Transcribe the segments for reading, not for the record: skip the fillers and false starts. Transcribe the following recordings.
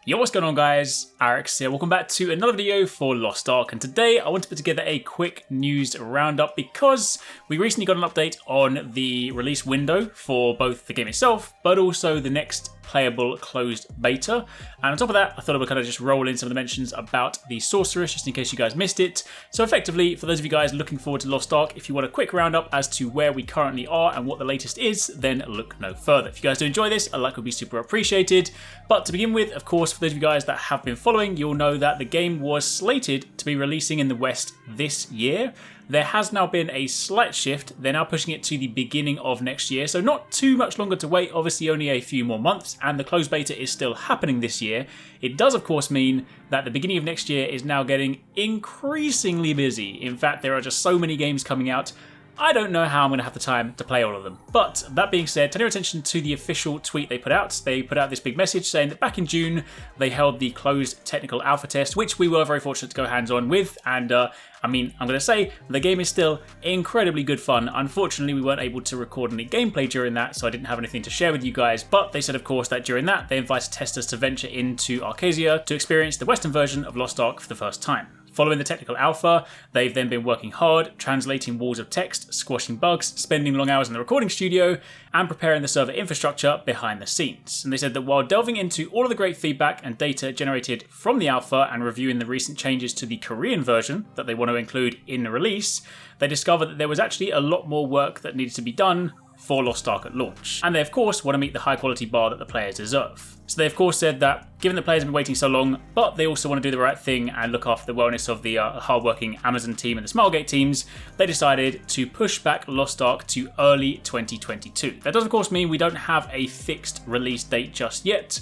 Yo, what's going on guys? HyperX here. Welcome back to another video for Lost Ark, and today I want to put together a quick news roundup because we recently got an update on the release window for both the game itself but also the next playable closed beta. And on top of that, I thought I would kind of just roll in some of the mentions about the Sorceress just in case you guys missed it. So effectively, for those of you guys looking forward to Lost Ark, if you want a quick roundup as to where we currently are and what the latest is, then look no further. If you guys do enjoy this, a like would be super appreciated. But to begin with, of course, for those of you guys that have been following, you'll know that the game was slated to be releasing in the West this year. There has now been a slight shift. They're now pushing it to the beginning of next year, so not too much longer to wait, obviously only a few more months, and the closed beta is still happening this year. It does of course mean that the beginning of next year is now getting increasingly busy. In fact, there are just so many games coming out, I don't know how I'm going to have the time to play all of them. But that being said, turn your attention to the official tweet they put out. They put out this big message saying that back in June, they held the closed technical alpha test, which we were very fortunate to go hands-on with. And I'm going to say the game is still incredibly good fun. Unfortunately, we weren't able to record any gameplay during that, so I didn't have anything to share with you guys. But they said, of course, that during that, they invited testers to venture into Arcasia to experience the Western version of Lost Ark for the first time. Following the technical alpha, they've then been working hard, translating walls of text, squashing bugs, spending long hours in the recording studio, and preparing the server infrastructure behind the scenes. And they said that while delving into all of the great feedback and data generated from the alpha and reviewing the recent changes to the Korean version that they want to include in the release, they discovered that there was actually a lot more work that needed to be done for Lost Ark at launch. And they of course want to meet the high quality bar that the players deserve. So they of course said that given the players have been waiting so long, but they also want to do the right thing and look after the wellness of the hardworking Amazon team and the Smilegate teams, they decided to push back Lost Ark to early 2022. That does of course mean we don't have a fixed release date just yet,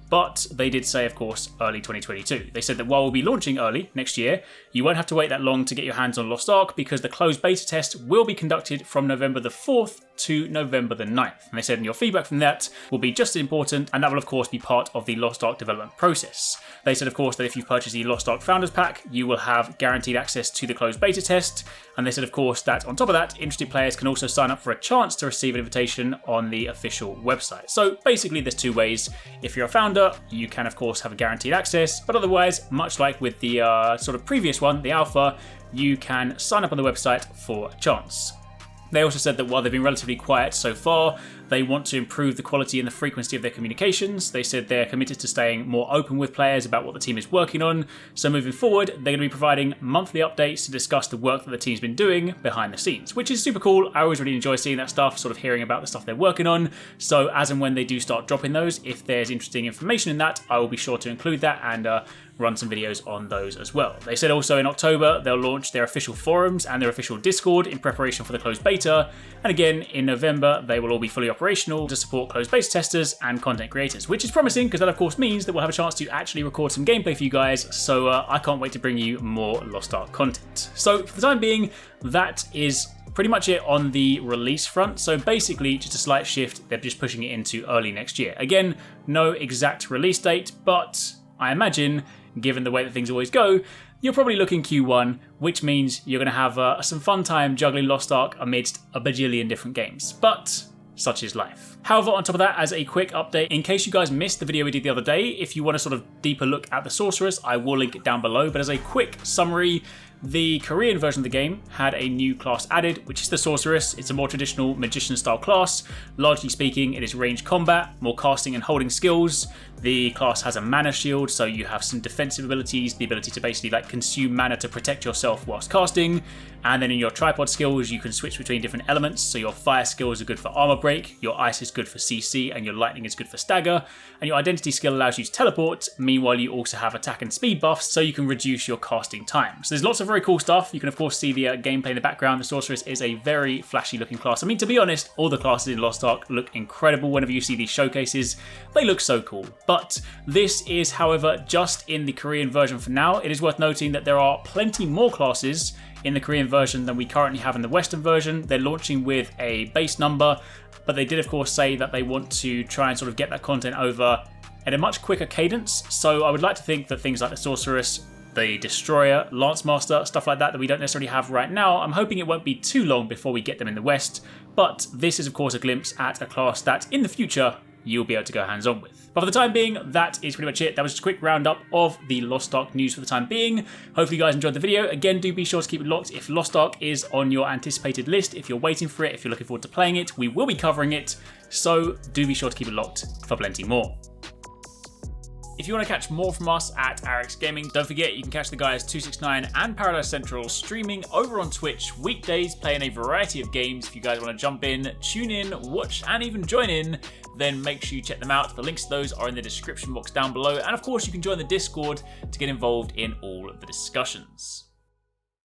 but they did say, of course, early 2022. They said that while we'll be launching early next year, you won't have to wait that long to get your hands on Lost Ark because the closed beta test will be conducted from November the 4th to November the 9th. And they said, and your feedback from that will be just as important, and that will, of course, be part of the Lost Ark development process. They said, of course, that if you purchase the Lost Ark Founders Pack, you will have guaranteed access to the closed beta test. And they said, of course, that on top of that, interested players can also sign up for a chance to receive an invitation on the official website. So basically, there's two ways. If you're a founder, you can, of course, have a guaranteed access, but otherwise, much like with the sort of previous one, the alpha, you can sign up on the website for a chance. They also said that while they've been relatively quiet so far, they want to improve the quality and the frequency of their communications. They said they're committed to staying more open with players about what the team is working on. So moving forward, they're going to be providing monthly updates to discuss the work that the team's been doing behind the scenes, which is super cool. I always really enjoy seeing that stuff, sort of hearing about the stuff they're working on. So as and when they do start dropping those, if there's interesting information in that, I will be sure to include that and run some videos on those as well. They said also in October, they'll launch their official forums and their official Discord in preparation for the closed beta. And again, in November, they will all be fully operational to support closed beta testers and content creators, which is promising because that of course means that we'll have a chance to actually record some gameplay for you guys. So I can't wait to bring you more Lost Ark content. So for the time being, that is pretty much it on the release front. So basically just a slight shift. They're just pushing it into early next year. Again, no exact release date, but I imagine given the way that things always go, you're probably looking Q1, which means you're going to have some fun time juggling Lost Ark amidst a bajillion different games. But such is life. However, on top of that, as a quick update, in case you guys missed the video we did the other day, if you want a sort of deeper look at the Sorceress, I will link it down below. But as a quick summary, the Korean version of the game had a new class added, which is the Sorceress. It's a more traditional magician-style class. Largely speaking, it is ranged combat, more casting and holding skills. The class has a mana shield, so you have some defensive abilities, the ability to basically like consume mana to protect yourself whilst casting. And then in your tripod skills, you can switch between different elements. So your fire skills are good for armor break, your ice is good for CC, and your lightning is good for stagger. And your identity skill allows you to teleport. Meanwhile, you also have attack and speed buffs, so you can reduce your casting time. So there's lots of very cool stuff. You can of course see the gameplay in the background. The Sorceress is a very flashy looking class. I mean, to be honest, all the classes in Lost Ark look incredible. Whenever you see these showcases, they look so cool. But this is, however, just in the Korean version for now. It is worth noting that there are plenty more classes in the Korean version than we currently have in the Western version. They're launching with a base number, but they did of course say that they want to try and sort of get that content over at a much quicker cadence. So I would like to think that things like the Sorceress, the Destroyer, Lance Master, stuff like that we don't necessarily have right now, I'm hoping it won't be too long before we get them in the West. But this is of course a glimpse at a class that in the future you'll be able to go hands-on with. But for the time being, that is pretty much it. That was just a quick roundup of the Lost Ark news for the time being. Hopefully you guys enjoyed the video. Again, do be sure to keep it locked if Lost Ark is on your anticipated list, if you're waiting for it, if you're looking forward to playing it, we will be covering it, so do be sure to keep it locked for plenty more. If you want to catch more from us at HyperX Gaming, don't forget you can catch the guys TwoSixNine and Paradise Central streaming over on Twitch weekdays, playing a variety of games. If you guys want to jump in, tune in, watch, and even join in, then make sure you check them out. The links to those are in the description box down below, and of course you can join the Discord to get involved in all of the discussions.